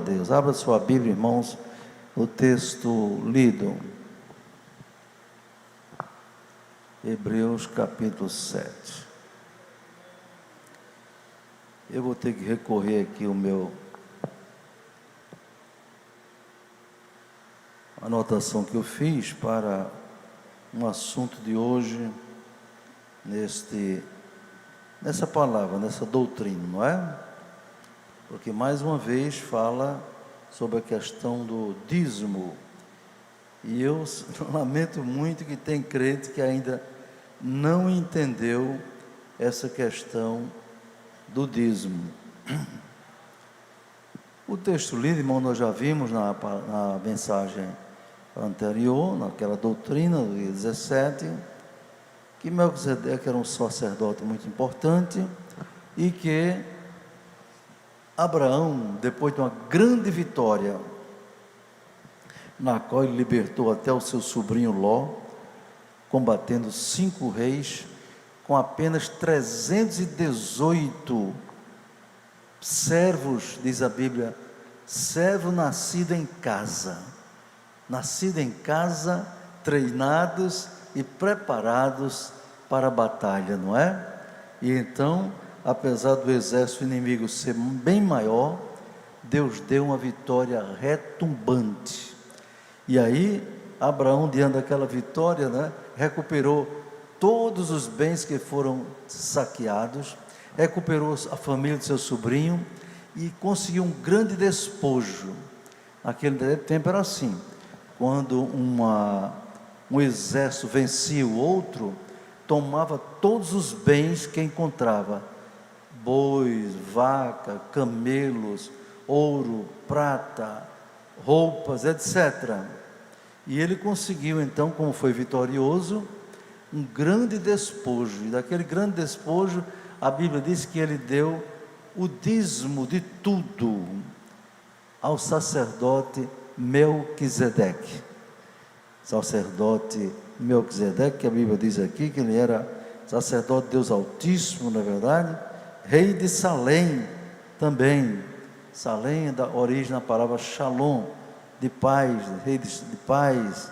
Deus. Abra sua Bíblia, irmãos, o texto lido. Hebreus capítulo 7. Eu vou ter que recorrer aqui ao meu anotação que eu fiz para um assunto de hoje, nessa palavra, nessa doutrina, não é? Porque mais uma vez fala sobre a questão do dízimo, e eu lamento muito que tem crente que ainda não entendeu essa questão do dízimo. O texto lido, irmão, nós já vimos na mensagem anterior, naquela doutrina do dia 17, que Melquisedeque era um sacerdote muito importante e que Abraão, depois de uma grande vitória, na qual ele libertou até o seu sobrinho Ló, combatendo 5 reis, com apenas 318 servos, diz a Bíblia, servo nascido em casa, treinados e preparados para a batalha, não é? E então, apesar do exército inimigo ser bem maior, Deus deu uma vitória retumbante. E aí, Abraão, diante daquela vitória, né, recuperou todos os bens que foram saqueados, recuperou a família de seu sobrinho e conseguiu um grande despojo. Naquele tempo era assim, quando um exército vencia o outro, tomava todos os bens que encontrava, bois, vaca, camelos, ouro, prata, roupas, etc. E ele conseguiu então, como foi vitorioso, um grande despojo, e daquele grande despojo, a Bíblia diz que ele deu o dízimo de tudo ao sacerdote Melquisedeque. Sacerdote Melquisedeque, que a Bíblia diz aqui que ele era sacerdote de Deus Altíssimo, na verdade, rei de Salém também. Salém é da origem da palavra Shalom, de paz, rei de paz,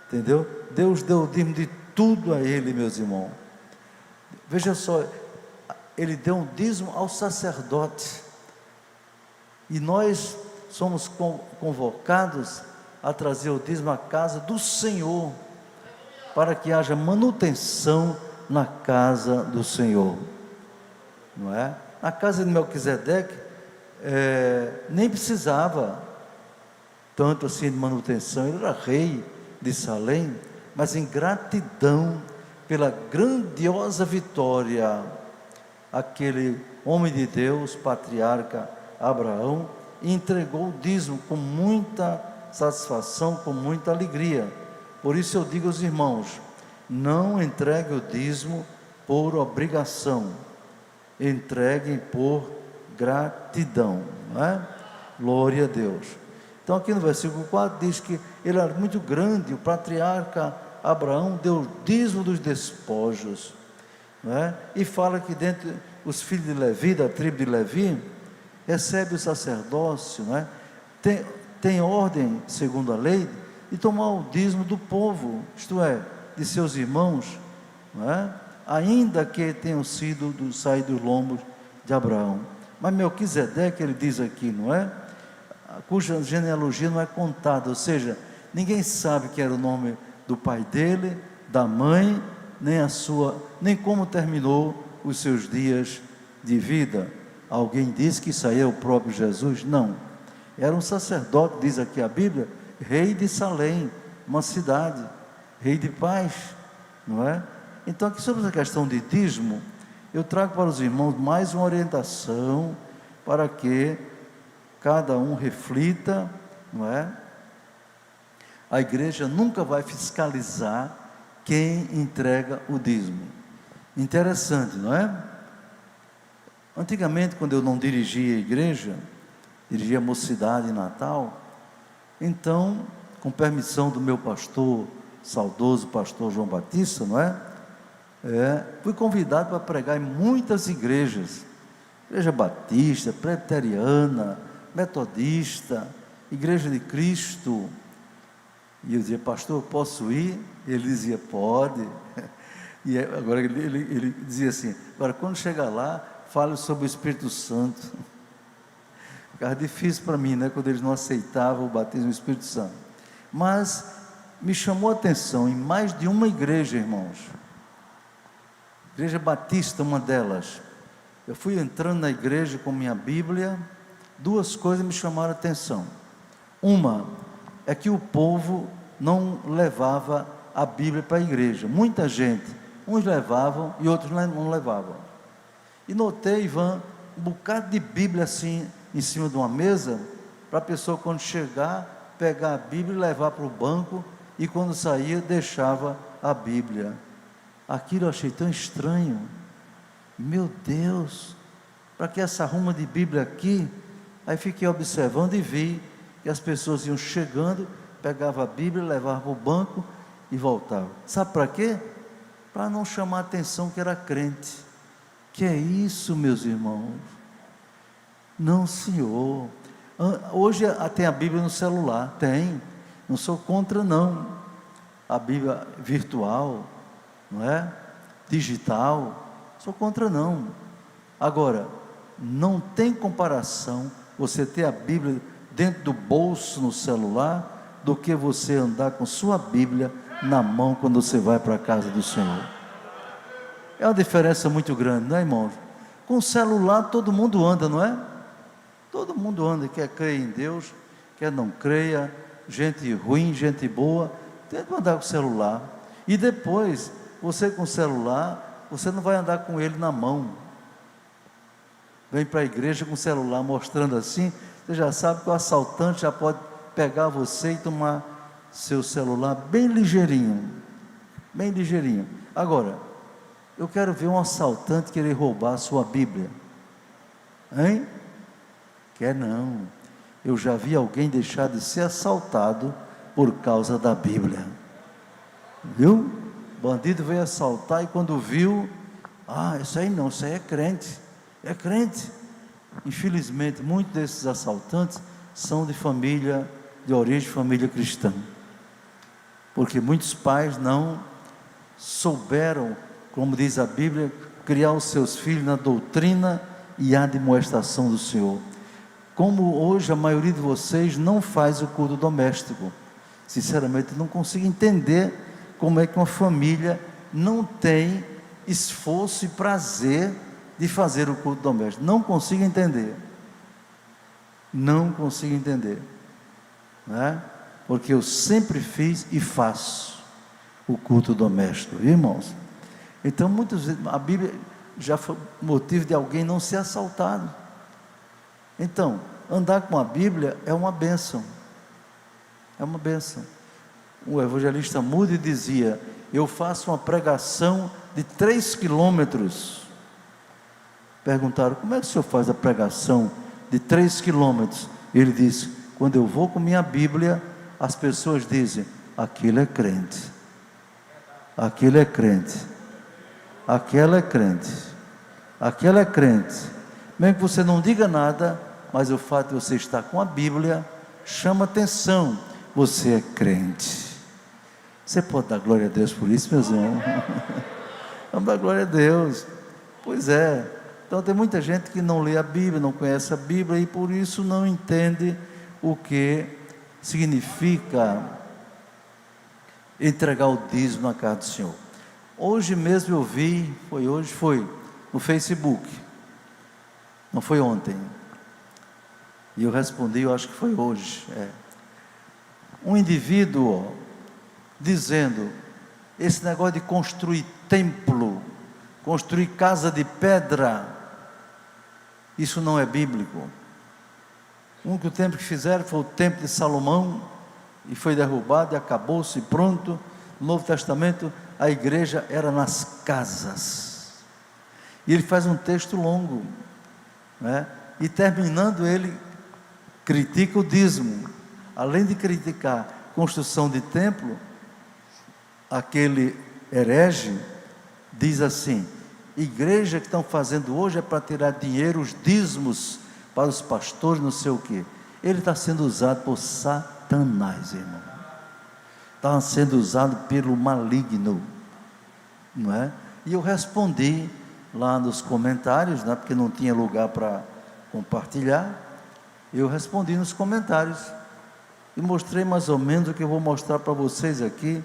entendeu? Deus deu o dízimo de tudo a ele, meus irmãos. Veja só, ele deu um dízimo ao sacerdote, e nós somos convocados a trazer o dízimo à casa do Senhor, para que haja manutenção na casa do Senhor, não é? A casa de Melquisedeque nem precisava tanto assim de manutenção, ele era rei de Salém, mas em gratidão pela grandiosa vitória, aquele homem de Deus, patriarca Abraão, entregou o dízimo com muita satisfação, com muita alegria. Por isso eu digo aos irmãos, não entregue o dízimo por obrigação, entreguem por gratidão, não é? Glória a Deus. Então aqui no versículo 4 diz que ele era muito grande, o patriarca Abraão deu o dízimo dos despojos, não é? E fala que dentre os filhos de Levi, da tribo de Levi, recebe o sacerdócio, não é? Tem ordem, segundo a lei, de tomar o dízimo do povo, isto é, de seus irmãos, não é? Ainda que tenham sido saídos dos lombos de Abraão. Mas Melquisedeque, ele diz aqui, não é? Cuja genealogia não é contada, ou seja, ninguém sabe que era o nome do pai dele, da mãe, nem como terminou os seus dias de vida. Alguém disse que isso aí é o próprio Jesus? Não, era um sacerdote, diz aqui a Bíblia, rei de Salém, uma cidade, rei de paz, não é? Então aqui sobre essa questão de dízimo, eu trago para os irmãos mais uma orientação, para que cada um reflita, não é? A igreja nunca vai fiscalizar quem entrega o dízimo. Interessante, não é? Antigamente, quando eu não dirigia a igreja, dirigia a mocidade em Natal, então, com permissão do meu pastor, saudoso pastor João Batista, não é? Fui convidado para pregar em muitas igrejas, igreja batista, presbiteriana, metodista, Igreja de Cristo. E eu dizia: pastor, posso ir? Ele dizia: pode. E agora ele dizia assim: agora quando chegar lá, fale sobre o Espírito Santo. Ficava difícil para mim, né, quando eles não aceitavam o batismo do Espírito Santo. Mas me chamou a atenção em mais de uma igreja, irmãos. Igreja Batista, uma delas. Eu fui entrando na igreja com minha Bíblia, duas coisas me chamaram a atenção. Uma é que o povo não levava a Bíblia para a igreja. Muita gente, uns levavam e outros não levavam. E notei, Ivan, um bocado de Bíblia assim, em cima de uma mesa, para a pessoa quando chegar, pegar a Bíblia e levar para o banco, e quando saía, deixava a Bíblia. Aquilo eu achei tão estranho. Meu Deus, para que essa ruma de Bíblia aqui? Aí fiquei observando e vi que as pessoas iam chegando, pegavam a Bíblia, levavam para o banco e voltavam. Sabe para quê? Para não chamar a atenção que era crente. Que é isso, meus irmãos? Não, senhor. Hoje tem a Bíblia no celular, tem. Não sou contra, não. A Bíblia virtual, não é? Digital, sou contra, não. Agora, não tem comparação você ter a Bíblia dentro do bolso no celular do que você andar com sua Bíblia na mão quando você vai para a casa do Senhor. É uma diferença muito grande, não é, irmãos? Com o celular todo mundo anda, não é? Todo mundo anda, quer crer em Deus, quer não creia, gente ruim, gente boa, tenta andar com o celular. E depois, você com o celular, você não vai andar com ele na mão. Vem para a igreja com o celular mostrando assim, você já sabe que o assaltante já pode pegar você e tomar seu celular bem ligeirinho. Bem ligeirinho. Agora, eu quero ver um assaltante querer roubar a sua Bíblia. Hein? Quer não. Eu já vi alguém deixar de ser assaltado por causa da Bíblia. Viu? O bandido veio assaltar e quando viu, isso aí não, isso aí é crente. É crente. Infelizmente, muitos desses assaltantes são de família, de origem de família cristã. Porque muitos pais não souberam, como diz a Bíblia, criar os seus filhos na doutrina e admoestação do Senhor. Como hoje a maioria de vocês não faz o culto doméstico. Sinceramente, não consigo entender como é que uma família não tem esforço e prazer de fazer o culto doméstico. Não consigo entender. Não consigo entender. Né? Porque eu sempre fiz e faço o culto doméstico, viu, irmãos? Então, muitas vezes, a Bíblia já foi motivo de alguém não ser assaltado. Então, andar com a Bíblia é uma bênção. É uma bênção. O evangelista Moody dizia: eu faço uma pregação de 3 quilômetros. Perguntaram: como é que o senhor faz a pregação de 3 quilômetros? Ele disse: quando eu vou com minha Bíblia, as pessoas dizem: aquilo é crente, aquilo é crente, aquela é crente, aquela é crente. Mesmo que você não diga nada, mas o fato de você estar com a Bíblia chama atenção. Você é crente. Você pode dar glória a Deus por isso, meus irmãos? Vamos dar glória a Deus. Pois é. Então tem muita gente que não lê a Bíblia, não conhece a Bíblia e por isso não entende o que significa entregar o dízimo na casa do Senhor. Hoje mesmo eu vi, foi no Facebook, não foi ontem, e eu respondi, eu acho que foi hoje, um indivíduo dizendo, esse negócio de construir templo, construir casa de pedra, isso não é bíblico. O único templo que fizeram foi o templo de Salomão, e foi derrubado e acabou-se, pronto. No Novo Testamento a igreja era nas casas, e ele faz um texto longo, né? E terminando ele critica o dízimo. Além de criticar construção de templo, aquele herege diz assim: igreja que estão fazendo hoje é para tirar dinheiro, os dízimos para os pastores, não sei o quê. Ele está sendo usado por Satanás, irmão. Está sendo usado pelo maligno, não é? E eu respondi lá nos comentários, né, porque não tinha lugar para compartilhar. Eu respondi nos comentários e mostrei mais ou menos o que eu vou mostrar para vocês aqui,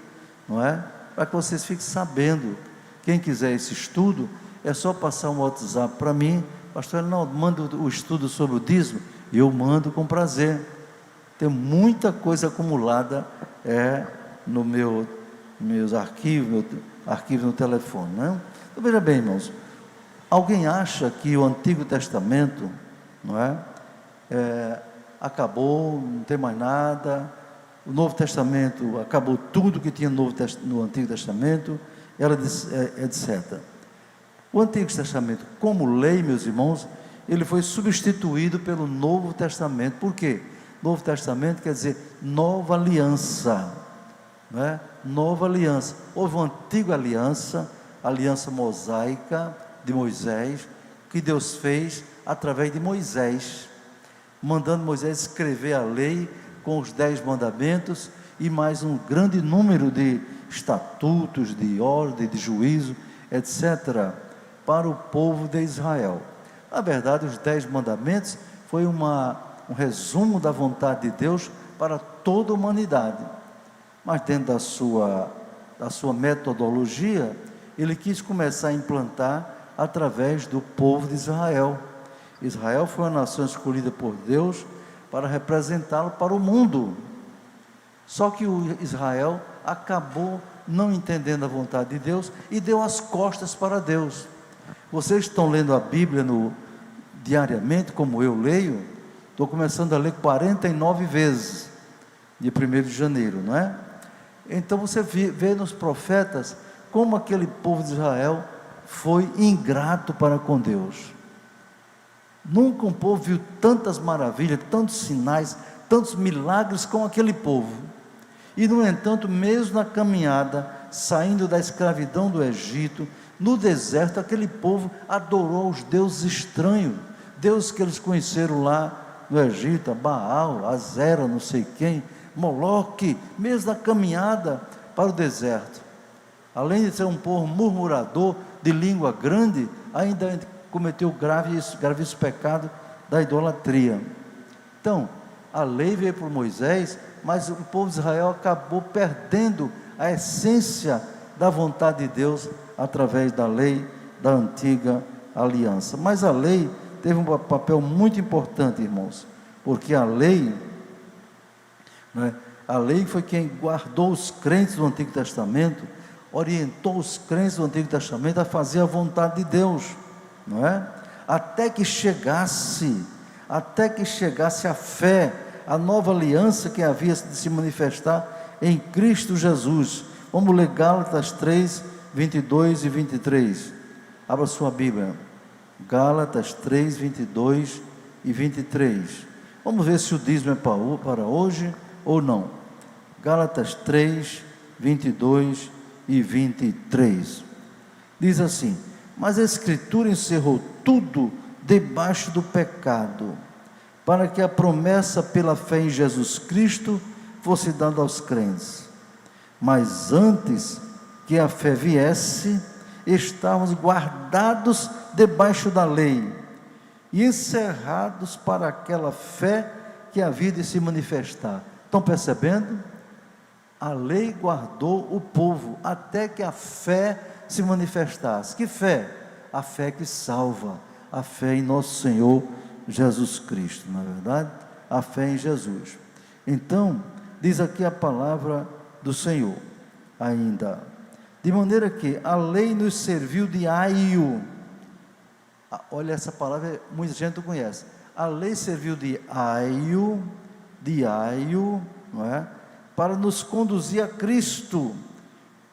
não é? Para que vocês fiquem sabendo. Quem quiser esse estudo, é só passar um WhatsApp para mim. Pastor, não, manda o estudo sobre o dízimo. E eu mando com prazer. Tem muita coisa acumulada no meus arquivos, meu arquivo no telefone, né? Então veja bem, irmãos, alguém acha que o Antigo Testamento, não acabou, não tem mais nada, o Novo Testamento acabou tudo que tinha no Antigo Testamento, etc. O Antigo Testamento, como lei, meus irmãos, ele foi substituído pelo Novo Testamento. Por quê? Novo Testamento quer dizer nova aliança, não é? Nova aliança. Houve uma antiga aliança, a aliança mosaica de Moisés, que Deus fez através de Moisés, mandando Moisés escrever a lei com os 10 mandamentos e mais um grande número de estatutos, de ordem, de juízo, etc., para o povo de Israel. Na verdade, os 10 mandamentos foi um resumo da vontade de Deus para toda a humanidade, mas dentro da sua metodologia, ele quis começar a implantar através do povo de Israel. Israel foi uma nação escolhida por Deus para representá-lo para o mundo. Só que o Israel acabou não entendendo a vontade de Deus e deu as costas para Deus. Vocês estão lendo a Bíblia diariamente, como eu leio. Estou começando a ler 49 vezes, de 1º de janeiro, não é? Então você vê nos profetas como aquele povo de Israel foi ingrato para com Deus. Nunca um povo viu tantas maravilhas, tantos sinais, tantos milagres como aquele povo. E no entanto, mesmo na caminhada, saindo da escravidão do Egito, no deserto, aquele povo adorou os deuses estranhos, deuses que eles conheceram lá no Egito, Baal, Azera, não sei quem, Moloque, mesmo na caminhada para o deserto. Além de ser um povo murmurador, de língua grande, ainda cometeu o gravíssimo pecado da idolatria. Então, a lei veio por Moisés, mas o povo de Israel acabou perdendo a essência da vontade de Deus através da lei da antiga aliança. Mas a lei teve um papel muito importante, irmãos, porque a lei foi quem guardou os crentes do Antigo Testamento, orientou os crentes do Antigo Testamento a fazer a vontade de Deus, não é? Até que chegasse a fé, a nova aliança que havia de se manifestar em Cristo Jesus. Vamos ler Gálatas 3, 22 e 23. Abra sua Bíblia. Gálatas 3, 22 e 23. Vamos ver se o dízimo é para hoje ou não. Gálatas 3, 22 e 23. Diz assim: mas a Escritura encerrou tudo debaixo do pecado, para que a promessa pela fé em Jesus Cristo fosse dada aos crentes. Mas antes que a fé viesse, estávamos guardados debaixo da lei e encerrados para aquela fé que havia de se manifestar. Estão percebendo? A lei guardou o povo até que a fé se manifestasse. Que fé? A fé que salva, a fé em nosso Senhor Jesus Cristo, não é verdade? A fé em Jesus. Então, diz aqui a palavra do Senhor ainda, de maneira que a lei nos serviu de aio. Olha, essa palavra muita gente não conhece. A lei serviu de aio, não é? Para nos conduzir a Cristo,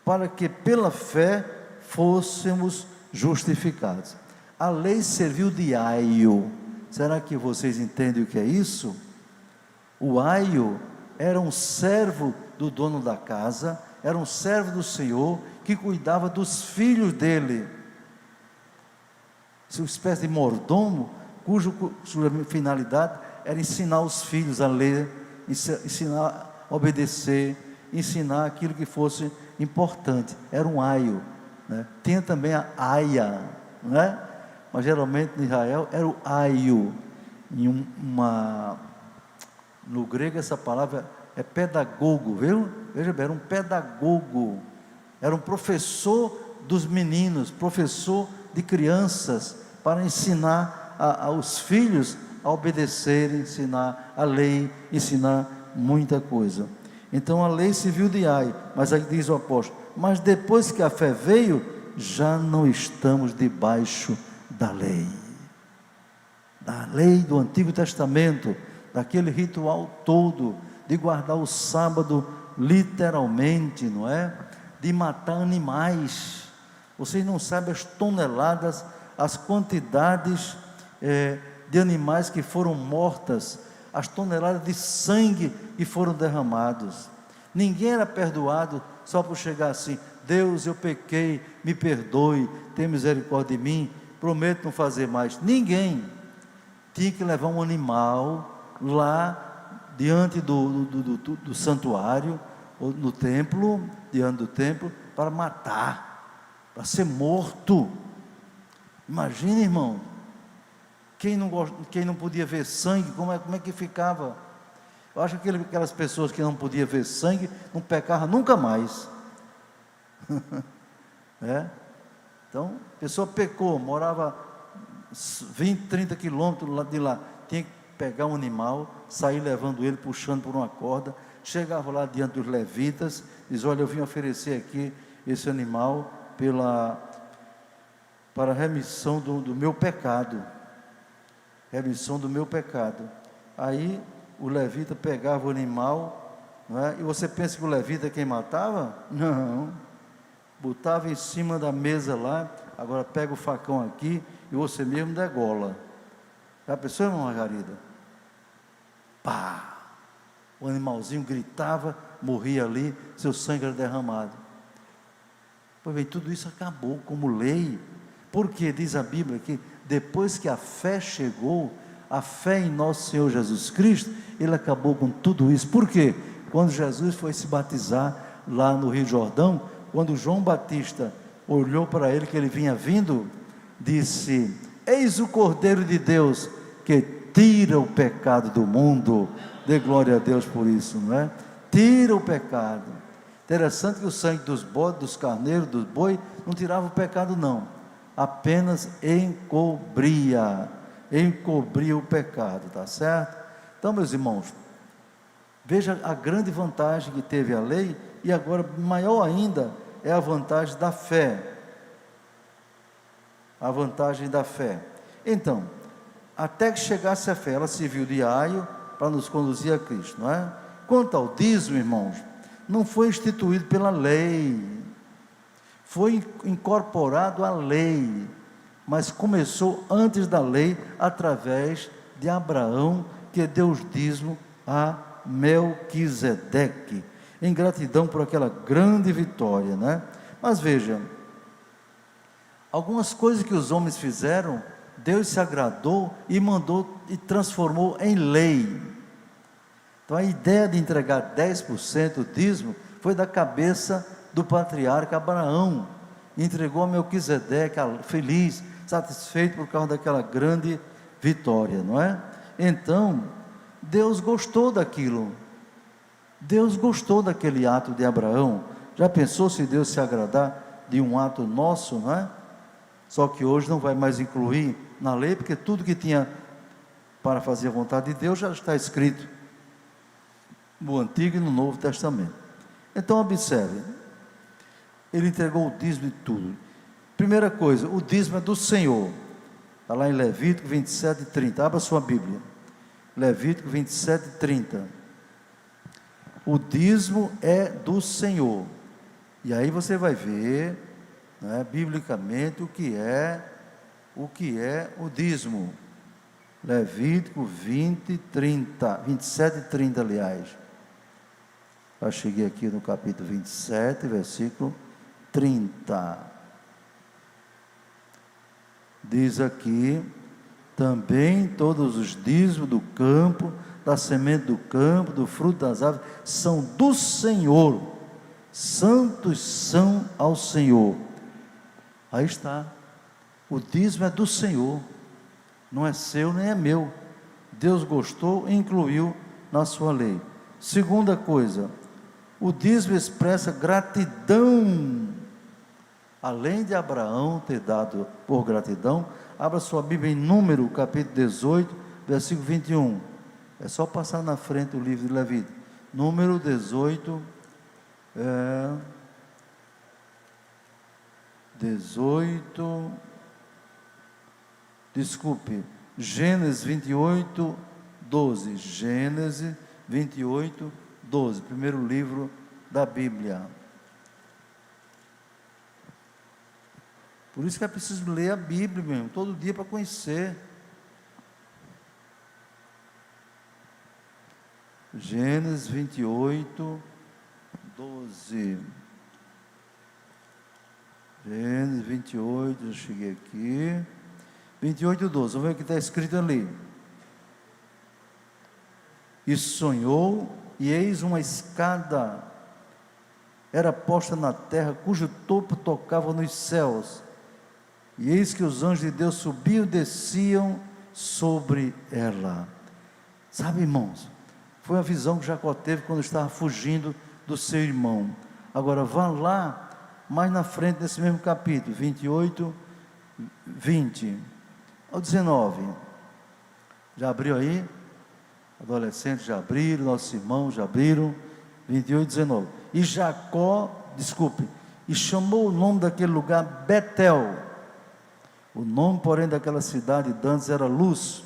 para que pela fé fôssemos justificados. A lei serviu de aio. Será que vocês entendem o que é isso? O aio era um servo do dono da casa, era um servo do Senhor, que cuidava dos filhos dele. Uma espécie de mordomo, cuja finalidade era ensinar os filhos a ler, ensinar a obedecer, ensinar aquilo que fosse importante. Era um aio, né? Tinha também a aia, né? Mas geralmente em Israel era o aio. No grego essa palavra é pedagogo, viu? Veja bem, era um pedagogo, era um professor dos meninos, professor de crianças, para ensinar aos filhos a obedecerem, ensinar a lei, ensinar muita coisa. Então a lei civil de Ai, mas aí diz o apóstolo, mas depois que a fé veio, já não estamos debaixo da lei do Antigo Testamento, daquele ritual todo, de guardar o sábado literalmente, não é? De matar animais. Vocês não sabem as toneladas, as quantidades de animais que foram mortas, as toneladas de sangue que foram derramados. Ninguém era perdoado só por chegar assim: Deus, eu pequei, me perdoe, tenha misericórdia de mim, prometo não fazer mais. Ninguém tinha que levar um animal lá diante do santuário, ou no templo, diante do templo, para matar, para ser morto. Imagina, irmão, quem não podia ver sangue, como é que ficava? Eu acho que aquelas pessoas que não podiam ver sangue, não pecavam nunca mais. Então, a pessoa pecou, morava 20, 30 quilômetros de lá, tinha que pegar um animal, sair levando ele, puxando por uma corda, chegava lá diante dos levitas, diz: olha, eu vim oferecer aqui esse animal para a remissão do meu pecado, aí o levita pegava o animal, não é? E você pensa que o levita é quem matava? Não, botava em cima da mesa lá, agora pega o facão aqui, e você mesmo degola. Já pensou, irmã Margarida? Pá! O animalzinho gritava, morria ali, seu sangue era derramado. Pois bem, tudo isso acabou como lei, porque diz a Bíblia que depois que a fé chegou, a fé em nosso Senhor Jesus Cristo, Ele acabou com tudo isso. Por quê? Quando Jesus foi se batizar lá no Rio Jordão, quando João Batista olhou para ele, que ele vinha vindo, disse: eis o Cordeiro de Deus, que tira o pecado do mundo. Dê glória a Deus por isso, não é? Tira o pecado. Interessante que o sangue dos bodes, dos carneiros, dos boi, não tirava o pecado não, apenas encobria o pecado, tá certo? Então, meus irmãos, veja a grande vantagem que teve a lei, e agora maior ainda é a vantagem da fé. A vantagem da fé. Então, até que chegasse a fé, ela serviu de aio para nos conduzir a Cristo, não é? Quanto ao dízimo, irmãos, não foi instituído pela lei, foi incorporado à lei, mas começou antes da lei, através de Abraão, que deu os dízimos a Melquisedeque, em gratidão por aquela grande vitória, né? Mas veja, algumas coisas que os homens fizeram, Deus se agradou e mandou e transformou em lei. Então a ideia de entregar 10% do dízimo foi da cabeça do patriarca Abraão, entregou a Melquisedeque feliz, satisfeito por causa daquela grande vitória, não é? Então Deus gostou daquilo, Deus gostou daquele ato de Abraão. Já pensou se Deus se agradar de um ato nosso, não é? Só que hoje não vai mais incluir na lei, porque tudo que tinha para fazer a vontade de Deus já está escrito no Antigo e no Novo Testamento. Então observe, ele entregou o dízimo de tudo. Primeira coisa, o dízimo é do Senhor, está lá em Levítico 27:30, abra sua Bíblia, Levítico 27:30, o dízimo é do Senhor, e aí você vai ver, né, biblicamente o que é o dízimo. Levítico 27:30, aliás. Eu cheguei aqui no capítulo 27, versículo 30. Diz aqui: Também todos os dízimos do campo, da semente do campo, do fruto das árvores, são do Senhor, santos são ao Senhor. Aí está, o dízimo é do Senhor, não é seu nem é meu. Deus gostou e incluiu na sua lei. Segunda coisa, o dízimo expressa gratidão. Além de Abraão ter dado por gratidão, abra sua Bíblia em Número, capítulo 18, versículo 21. É só passar na frente o livro de Levítico. Número 18, 18, Gênesis 28, 12. Gênesis 28, 12. Primeiro livro da Bíblia. Por isso que é preciso ler a Bíblia mesmo, todo dia para conhecer. Gênesis 28, 12. Gênesis 28, eu cheguei aqui. 28, 12, vamos ver o que está escrito ali. E sonhou, e eis uma escada, era posta na terra, cujo topo tocava nos céus. E eis que os anjos de Deus subiam e desciam sobre ela. Sabe, irmãos, foi a visão que Jacó teve quando estava fugindo do seu irmão. Agora, vá lá, mais na frente desse mesmo capítulo, 28, 20 ao 19. Já abriu aí? Adolescentes já abriram, nossos irmãos já abriram. 28, 19. E chamou o nome daquele lugar Betel. O nome, porém, daquela cidade de Dantes era Luz.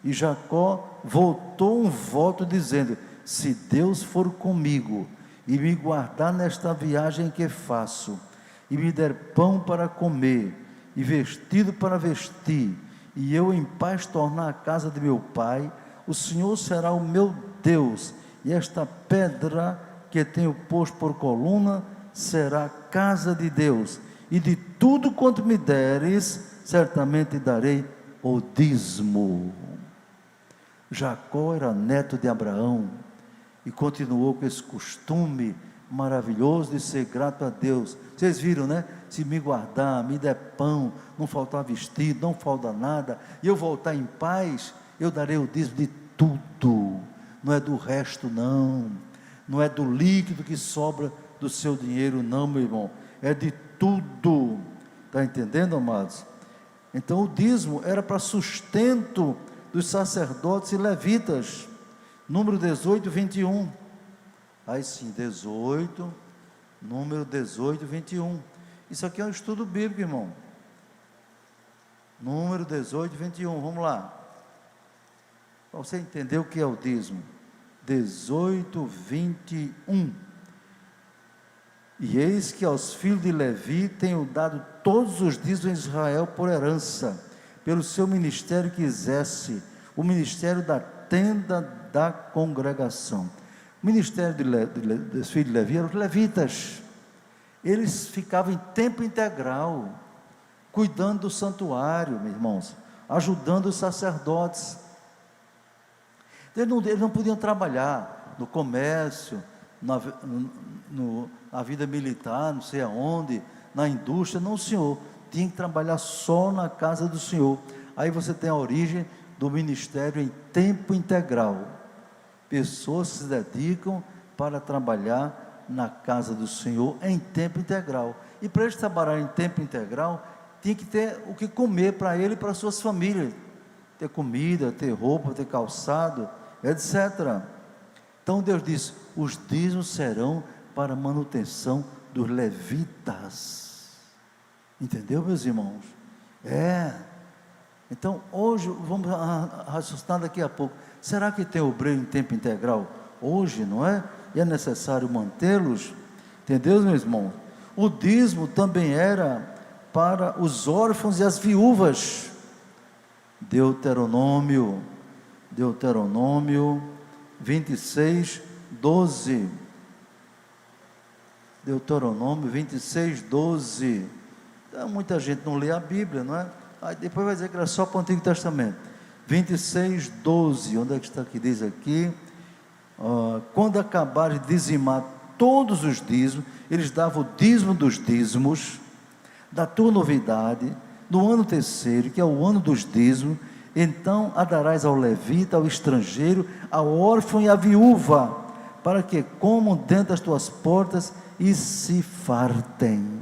E Jacó voltou um voto dizendo: se Deus for comigo e me guardar nesta viagem que faço, e me der pão para comer e vestido para vestir, e eu em paz tornar a casa de meu pai, o Senhor será o meu Deus, e esta pedra que tenho posto por coluna será a casa de Deus, e de tudo quanto me deres, certamente darei o dízimo. Jacó era neto de Abraão e continuou com esse costume maravilhoso de ser grato a Deus. Vocês viram, né? Se me guardar, me der pão, não faltar vestido, não falta nada, e eu voltar em paz, eu darei o dízimo de tudo. Não é do resto, não é do líquido que sobra do seu dinheiro, não, meu irmão, é de tudo. Está entendendo, amados? Então o dízimo era para sustento dos sacerdotes e levitas. Número 18, 21. Aí sim, 18, número 18, 21. Isso aqui é um estudo bíblico, irmão. Número 18, 21, vamos lá. Para você entender o que é o dízimo. 18, 21. E eis que aos filhos de Levi tenho dado todos os dízimos em Israel por herança, pelo seu ministério que exerce, o ministério da tenda da congregação. O ministério dos filhos de Levi eram os levitas. Eles ficavam em tempo integral, cuidando do santuário, meus irmãos, ajudando os sacerdotes. Eles não podiam trabalhar no comércio, na vida militar, não sei aonde, na indústria, não, senhor, tinha que trabalhar só na casa do Senhor. Aí você tem a origem do ministério em tempo integral, pessoas que se dedicam para trabalhar na casa do Senhor em tempo integral, e para eles trabalharem em tempo integral, tinha que ter o que comer para ele e para suas famílias, ter comida, ter roupa, ter calçado, etc. Então Deus disse: os dízimos serão para a manutenção dos levitas. Entendeu, meus irmãos? Então hoje, vamos raciocinar daqui a pouco, será que tem obreiro em tempo integral? Hoje, não é? E é necessário mantê-los? Entendeu, meus irmãos? O dízimo também era para os órfãos e as viúvas. Deuteronômio 26, 12. Deuteronômio 26, 12. Então, muita gente não lê a Bíblia, não é? Aí depois vai dizer que era só para o Antigo Testamento. 26, 12, onde é que está que diz aqui? Quando acabaram de dizimar todos os dízimos, eles davam o dízimo dos dízimos, da tua novidade, no ano terceiro, que é o ano dos dízimos, então a darás ao levita, ao estrangeiro, ao órfão e à viúva, para que comam dentro das tuas portas e se fartem.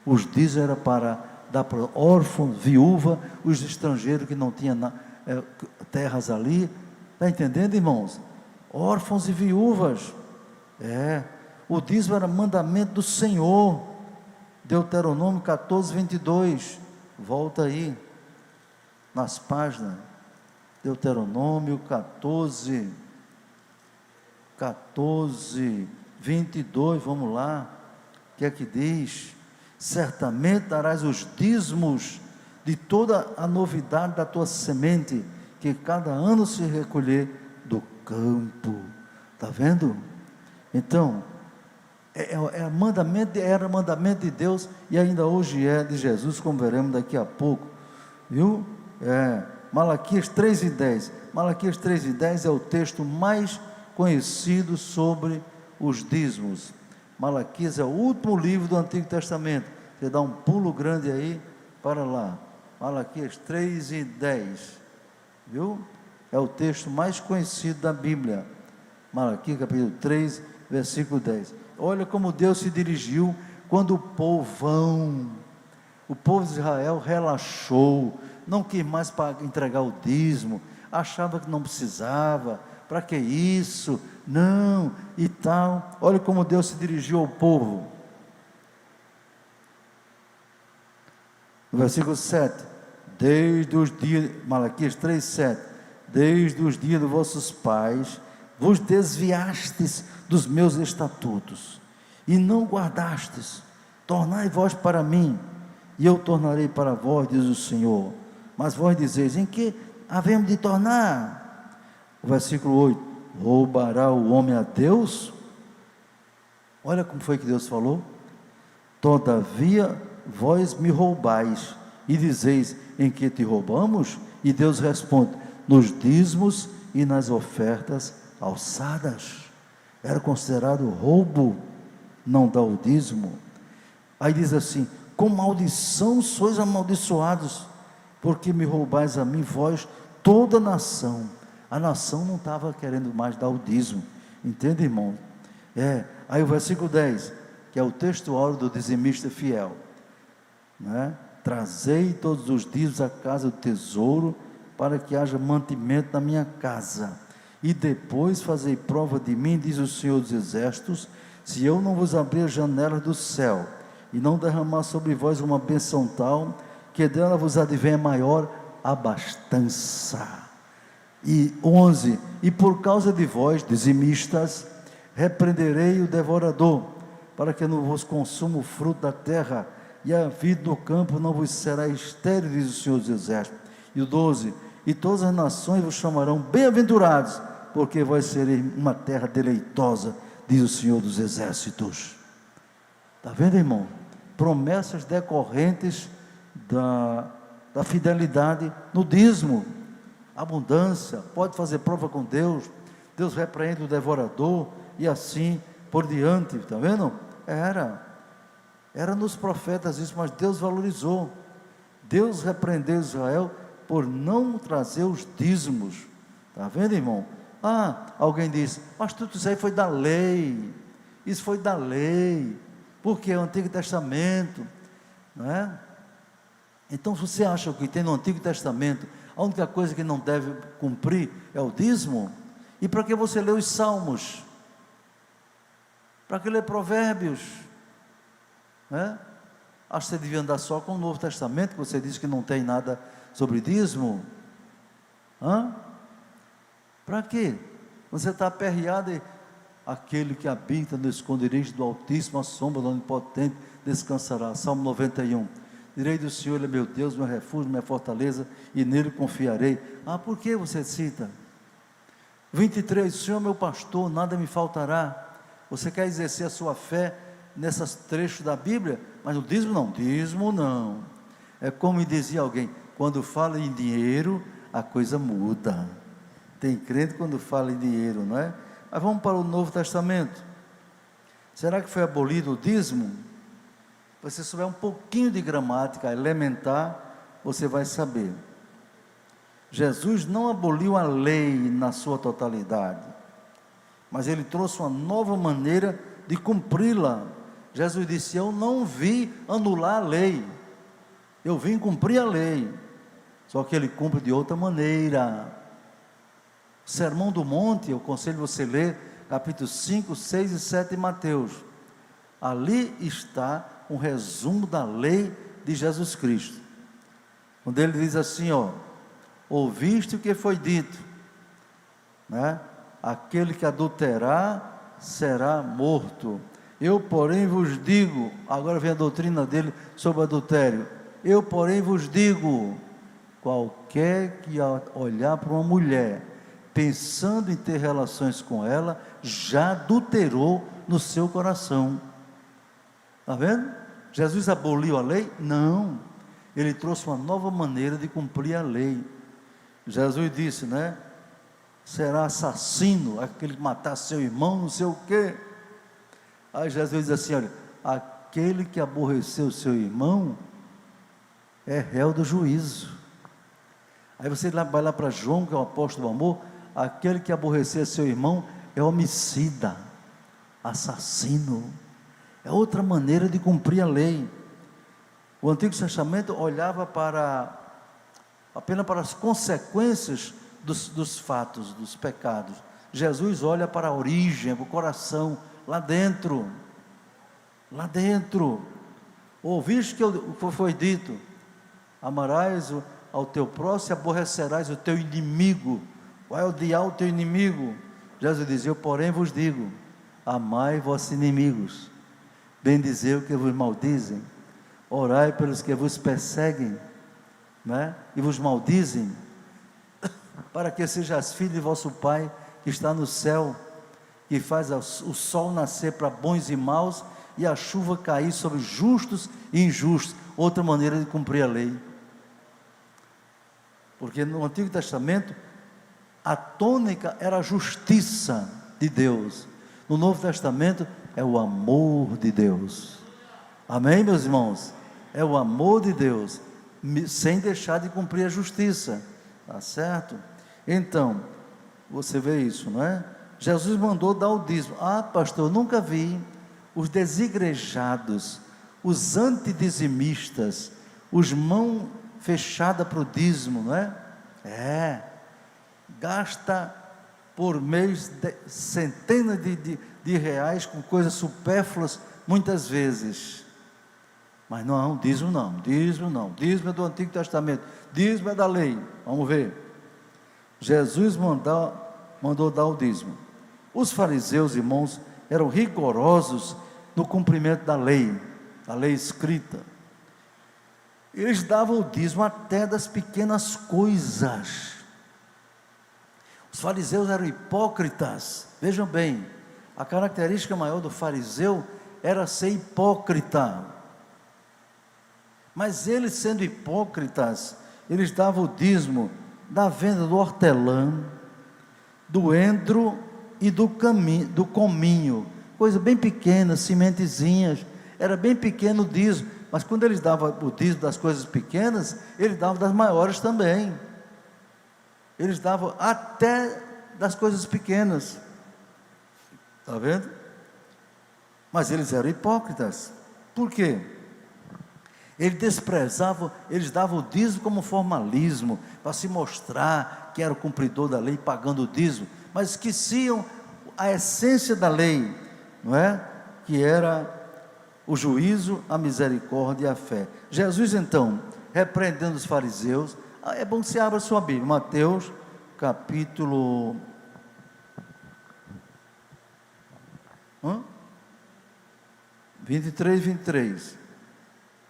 Os dízimos era para dar para órfão, viúva, os estrangeiros que não tinham terras ali. Está entendendo, irmãos? Órfãos e viúvas. O dízimo era mandamento do Senhor. Deuteronômio 14, 22. Volta aí nas páginas. Deuteronômio 14, 22. Vamos lá. O que é que diz? Certamente darás os dízimos de toda a novidade da tua semente, que cada ano se recolher do campo. Está vendo? Então, era mandamento de Deus, e ainda hoje é de Jesus, como veremos daqui a pouco, viu? Malaquias 3:10. Malaquias 3:10 é o texto mais conhecido sobre os dízimos. Malaquias é o último livro do Antigo Testamento. Você dá um pulo grande aí, para lá. Malaquias 3:10, viu? É o texto mais conhecido da Bíblia. Malaquias capítulo 3, versículo 10. Olha como Deus se dirigiu quando o povo de Israel relaxou, não quis mais entregar o dízimo, achava que não precisava, para que isso? Não, e tal. Olha como Deus se dirigiu ao povo. No versículo 7, desde os dias, Malaquias 3:7, desde os dias dos vossos pais, vos desviastes dos meus estatutos, e não guardastes. Tornai vós para mim, e eu tornarei para vós, diz o Senhor. Mas vós dizeis, em que havemos de tornar? O versículo 8, roubará o homem a Deus? Olha como foi que Deus falou. Todavia vós me roubais, e dizeis, em que te roubamos? E Deus responde, nos dízimos e nas ofertas alçadas. Era considerado roubo não dar o dízimo. Aí diz assim, com maldição sois amaldiçoados, porque me roubais a mim, vós, toda a nação. A nação não estava querendo mais dar o dízimo, entende, irmão? Aí o versículo 10, que é o texto áureo do dizimista fiel, né? Trazei todos os dízimos à casa do tesouro, para que haja mantimento na minha casa, e depois fazei prova de mim, diz o Senhor dos Exércitos, se eu não vos abrir as janelas do céu, e não derramar sobre vós uma bênção tal, que dela vos advenha maior abastança. E 11, e por causa de vós, dizimistas, repreenderei o devorador, para que não vos consuma o fruto da terra, e a vida do campo não vos será estéril, diz o Senhor dos Exércitos. E o 12, e todas as nações vos chamarão bem-aventurados, porque vós sereis uma terra deleitosa, diz o Senhor dos Exércitos. Está vendo, irmão? Promessas decorrentes da fidelidade no dízimo. Abundância, pode fazer prova com Deus, Deus repreende o devorador, e assim por diante. Está vendo? Era nos profetas isso, mas Deus valorizou. Deus repreendeu Israel por não trazer os dízimos. Está vendo, irmão? Alguém diz, pastor, isso aí foi da lei. Isso foi da lei, porque é o Antigo Testamento, não é? Então, se você acha que tem no Antigo Testamento, a única coisa que não deve cumprir é o dízimo, e para que você lê os Salmos? Para que lê Provérbios? Acho que você devia andar só com o Novo Testamento, que você diz que não tem nada sobre dízimo. Para quê? Você está aperreado e aquele que habita no esconderijo do Altíssimo, a sombra do Onipotente descansará. Salmo 91. Direi do Senhor, Ele é meu Deus, meu refúgio, minha fortaleza, e nele confiarei. Por que você cita? 23, o Senhor é meu pastor, nada me faltará. Você quer exercer a sua fé nesses trechos da Bíblia? Mas no dízimo não, dízimo não. É como me dizia alguém, quando fala em dinheiro, a coisa muda. Tem crente quando fala em dinheiro, não é? Mas vamos para o Novo Testamento. Será que foi abolido o dízimo? Se você souber um pouquinho de gramática elementar, você vai saber. Jesus não aboliu a lei na sua totalidade, mas ele trouxe uma nova maneira de cumpri-la. Jesus disse: eu não vim anular a lei, eu vim cumprir a lei, só que ele cumpre de outra maneira. Sermão do Monte, eu aconselho você a ler capítulos 5, 6 e 7 de Mateus. Ali está um resumo da lei de Jesus Cristo, quando ele diz assim, ouviste o que foi dito, né? Aquele que adulterar será morto. Eu porém vos digo, agora vem a doutrina dele sobre adultério, eu porém vos digo, qualquer que olhar para uma mulher, pensando em ter relações com ela, já adulterou no seu coração. Está vendo? Jesus aboliu a lei? Não, ele trouxe uma nova maneira de cumprir a lei. Jesus disse, né? Será assassino aquele que matar seu irmão, não sei o quê. Aí Jesus diz assim, olha, aquele que aborreceu seu irmão é réu do juízo. Aí você vai lá para João, que é o apóstolo do amor, aquele que aborrecer seu irmão é homicida, assassino. É outra maneira de cumprir a lei. O Antigo Testamento olhava apenas para as consequências dos fatos, dos pecados. Jesus olha para a origem, para o coração, lá dentro. Ouviste o que foi dito, amarás ao teu próximo e aborrecerás o teu inimigo. Vai odiar o teu inimigo. Jesus dizia, eu porém vos digo, amai vossos inimigos, bendizei o que vos maldizem, orai pelos que vos perseguem, né? E vos maldizem, para que sejais filhos de vosso Pai que está no céu, que faz o sol nascer para bons e maus, e a chuva cair sobre justos e injustos. Outra maneira de cumprir a lei, porque no Antigo Testamento a tônica era a justiça de Deus, no Novo Testamento é o amor de Deus. Amém, meus irmãos? É o amor de Deus, sem deixar de cumprir a justiça, tá certo? Então, você vê isso, não é? Jesus mandou dar o dízimo. Ah, pastor, eu nunca vi os desigrejados, os antidizimistas, os mão fechada para o dízimo, não é? Gasta por mês centenas de reais com coisas supérfluas, muitas vezes. Mas não, dízimo não, dízimo é do Antigo Testamento, dízimo é da lei. Vamos ver. Jesus mandou dar o dízimo. Os fariseus, irmãos, eram rigorosos no cumprimento da lei escrita. Eles davam o dízimo até das pequenas coisas. Os fariseus eram hipócritas. Vejam bem, a característica maior do fariseu era ser hipócrita. Mas eles, sendo hipócritas, eles davam o dízimo da venda do hortelã, do endro e do cominho, coisa bem pequena, sementezinhas, era bem pequeno o dízimo. Mas quando eles davam o dízimo das coisas pequenas, eles davam das maiores também. Eles davam até das coisas pequenas. Está vendo? Mas eles eram hipócritas. Por quê? Eles desprezavam, eles davam o dízimo como formalismo, para se mostrar que era o cumpridor da lei, pagando o dízimo, mas esqueciam a essência da lei, não é? Que era o juízo, a misericórdia e a fé. Jesus então, repreendendo os fariseus, é bom que você abra a sua Bíblia, Mateus capítulo 23.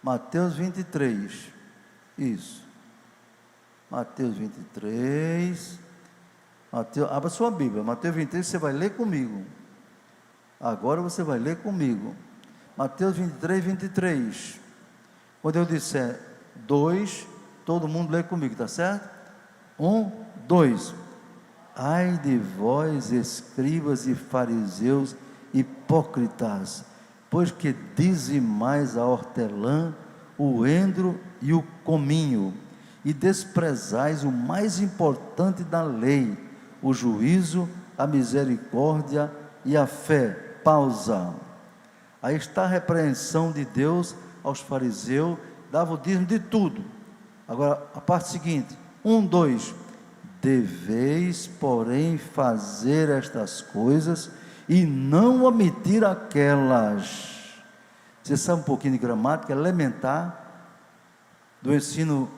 Mateus 23, isso, Mateus 23, abra sua Bíblia, Mateus 23, você vai ler comigo, agora você vai ler comigo, Mateus 23, quando eu disser 2, todo mundo lê comigo, tá certo? 2. Ai de vós, escribas e fariseus hipócritas, pois que dizimais a hortelã, o endro e o cominho, e desprezais o mais importante da lei, o juízo, a misericórdia e a fé. Pausa. Aí está a repreensão de Deus aos fariseus, dava o dízimo de tudo. Agora, a parte seguinte, 2. Deveis, porém, fazer estas coisas e não omitir aquelas. Você sabe um pouquinho de gramática elementar do ensino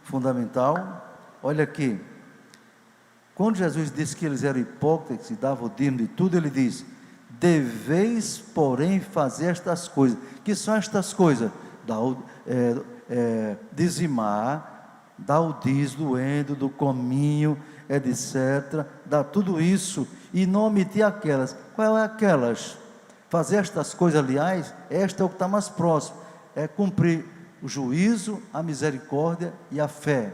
fundamental? Olha aqui, quando Jesus disse que eles eram hipócritas e davam o dízimo de tudo, ele diz: deveis, porém, fazer estas coisas. Que são estas coisas? Dizimar, dar o dízimo do endro, do cominho, etc. Dá tudo isso e não omitir aquelas. Qual é aquelas? Fazer estas coisas, aliás, esta é o que está mais próximo. É cumprir o juízo, a misericórdia e a fé.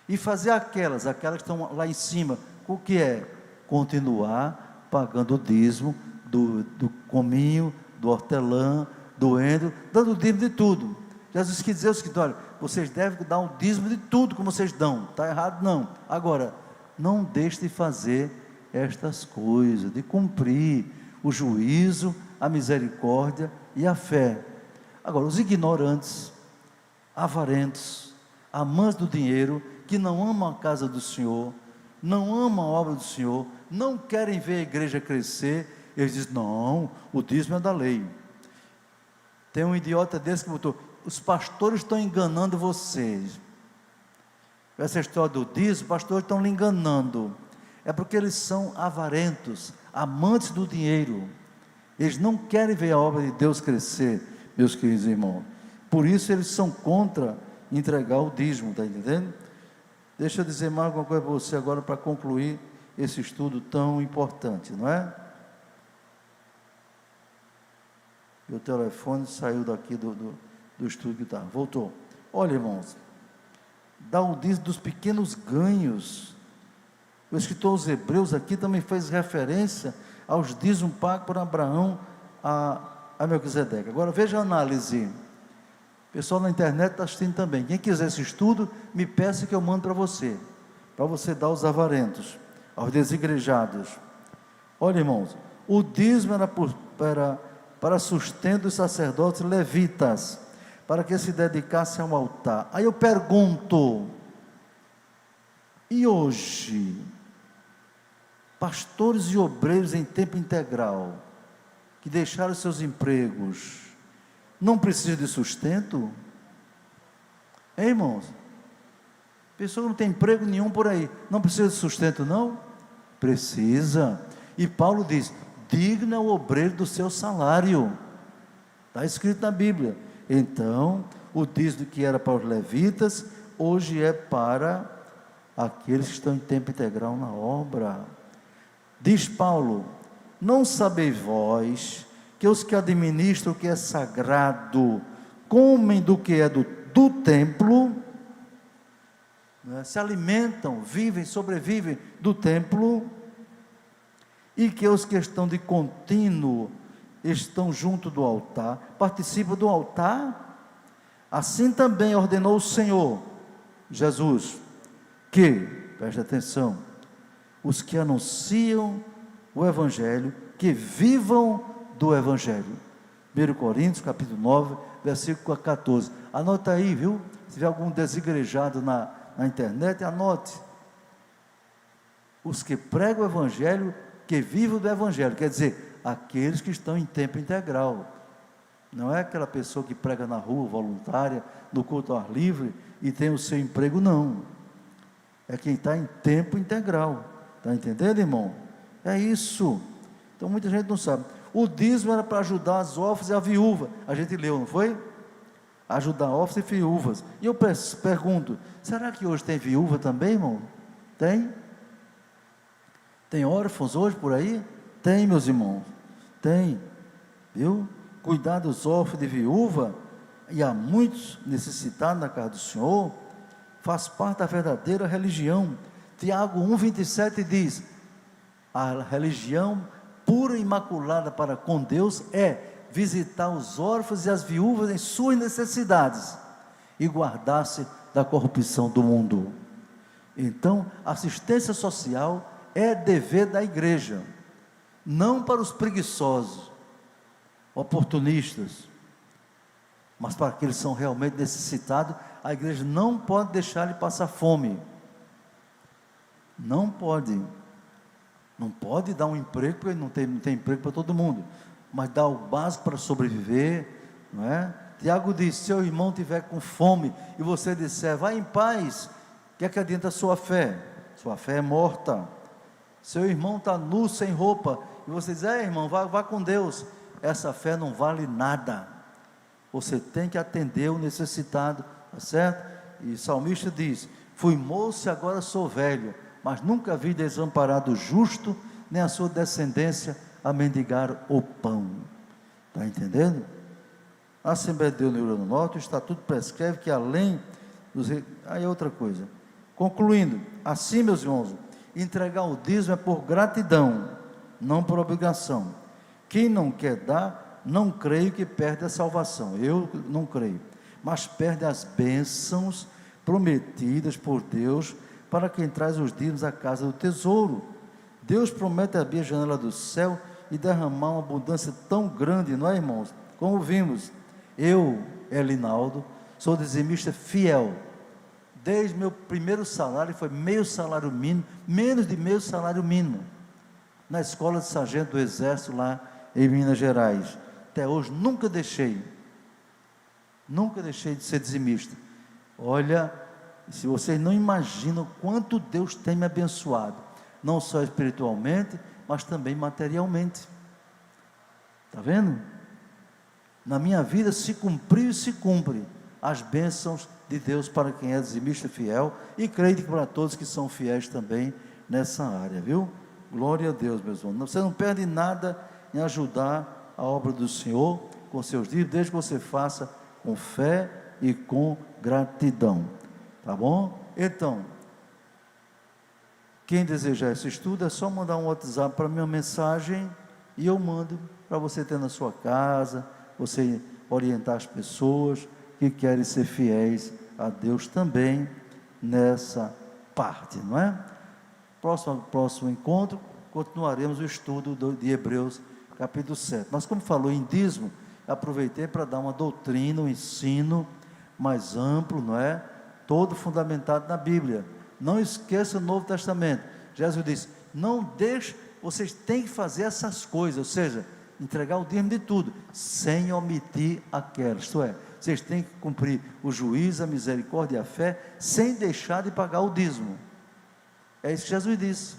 E fazer aquelas que estão lá em cima, o que é? Continuar pagando o dízimo do cominho, do hortelã, do endro, dando o dízimo de tudo. Jesus quis dizer o seguinte: olha, vocês devem dar um dízimo de tudo como vocês dão. Está errado? Não. Agora, não deixe de fazer estas coisas, de cumprir o juízo, a misericórdia e a fé. Agora, os ignorantes, avarentos, amantes do dinheiro, que não amam a casa do Senhor, não amam a obra do Senhor, não querem ver a igreja crescer, eles dizem: não, o dízimo é da lei. Tem um idiota desse que botou: os pastores estão enganando vocês. Essa história do dízimo, os pastores estão lhe enganando. É porque eles são avarentos, amantes do dinheiro. Eles não querem ver a obra de Deus crescer, meus queridos irmãos. Por isso eles são contra entregar o dízimo, está entendendo? Deixa eu dizer mais alguma coisa para você agora, para concluir esse estudo tão importante, não é? E o telefone saiu daqui do estudo que está, voltou. Olha, irmãos, dá o dízimo dos pequenos ganhos. O escritor aos Hebreus aqui também fez referência aos dízimos pagos por Abraão a Melquisedeque. Agora veja a análise. O pessoal na internet está assistindo também. Quem quiser esse estudo, me peça que eu mando para você dar aos avarentos, aos desigrejados. Olha, irmãos, o dízimo era para sustento dos sacerdotes levitas, para que se dedicassem ao altar. Aí eu pergunto: e hoje, pastores e obreiros em tempo integral, que deixaram seus empregos, não precisam de sustento? Hein, irmãos? Pessoa que não tem emprego nenhum por aí, não precisa de sustento, não? Precisa. E Paulo diz: digno é o obreiro do seu salário. Está escrito na Bíblia. Então, o dízimo que era para os levitas, hoje é para aqueles que estão em tempo integral na obra. Diz Paulo: não sabeis vós que os que administram o que é sagrado comem do que é do templo, né? Se alimentam, vivem, sobrevivem do templo, e que os que estão de contínuo estão junto do altar, participam do altar? Assim também ordenou o Senhor Jesus que, preste atenção, os que anunciam o Evangelho, que vivam do Evangelho. 1 Coríntios, capítulo 9, versículo 14. Anota aí, viu? Se tiver algum desigrejado na internet, anote. Os que pregam o Evangelho, que vivam do Evangelho, quer dizer, aqueles que estão em tempo integral. Não é aquela pessoa que prega na rua, voluntária, no culto ao ar livre, e tem o seu emprego, não. É quem está em tempo integral. Está entendendo, irmão? É isso. Então muita gente não sabe. O dízimo era para ajudar as órfãs e a viúva. A gente leu, não foi? Ajudar órfãos e viúvas. E eu pergunto: será que hoje tem viúva também, irmão? Tem? Tem órfãos hoje por aí? Tem, meus irmãos. Tem. Viu? Cuidar dos órfãos e viúva. E há muitos necessitados na casa do Senhor. faz parte da verdadeira religião. Tiago 1,27 diz: a religião pura e imaculada para com Deus é visitar os órfãos e as viúvas em suas necessidades e guardar-se da corrupção do mundo. Então, assistência social é dever da igreja, não para os preguiçosos, oportunistas, mas para aqueles que são realmente necessitados. A igreja não pode deixar de passar fome, não pode dar um emprego, porque não tem emprego para todo mundo, mas dar o básico para sobreviver, não é? Tiago diz: se seu irmão tiver com fome, e você disser, vai em paz, o que é que adianta a sua fé? Sua fé é morta. Seu irmão está nu, sem roupa, e você diz, irmão, vá com Deus, essa fé não vale nada. Você tem que atender o necessitado, tá certo? E o salmista diz: fui moço e agora sou velho, mas nunca vi desamparado o justo, nem a sua descendência a mendigar o pão. Está entendendo? A Assembleia de Deus no Rio Grande do Norte, o estatuto prescreve que além dos... Aí outra coisa, concluindo, assim, meus irmãos, entregar o dízimo é por gratidão, não por obrigação. Quem não quer dar, não creio que perde a salvação. Eu não creio, mas perde as bênçãos prometidas por Deus para quem traz os dízimos à casa do tesouro. Deus promete abrir a janela do céu e derramar uma abundância tão grande, não é, irmãos? Como vimos, eu, Elinaldo, sou dizimista fiel. Desde meu primeiro salário, foi meio salário mínimo, menos de meio salário mínimo, na escola de sargento do exército lá em Minas Gerais. Até hoje nunca deixei de ser dizimista. Olha, se vocês não imaginam quanto Deus tem me abençoado, não só espiritualmente, mas também materialmente. Está vendo? Na minha vida se cumpriu e se cumpre as bênçãos de Deus para quem é dizimista fiel, e creio que para todos que são fiéis também nessa área, viu? Glória a Deus, meus irmãos. Você não perde nada em ajudar a obra do Senhor com seus dízimos, desde que você faça com fé e com gratidão, tá bom? Então, quem desejar esse estudo, é só mandar um WhatsApp para mim, uma mensagem, e eu mando para você ter na sua casa, você orientar as pessoas que querem ser fiéis a Deus também nessa parte, não é? Próximo encontro, continuaremos o estudo de Hebreus capítulo 7. Mas como falou em dízimo, aproveitei para dar uma doutrina, um ensino mais amplo, não é? Todo fundamentado na Bíblia. Não esqueça o Novo Testamento. Jesus disse: não deixe, vocês têm que fazer essas coisas, ou seja, entregar o dízimo de tudo, sem omitir aquelas, isto é, vocês têm que cumprir o juízo, a misericórdia e a fé, sem deixar de pagar o dízimo. É isso que Jesus disse.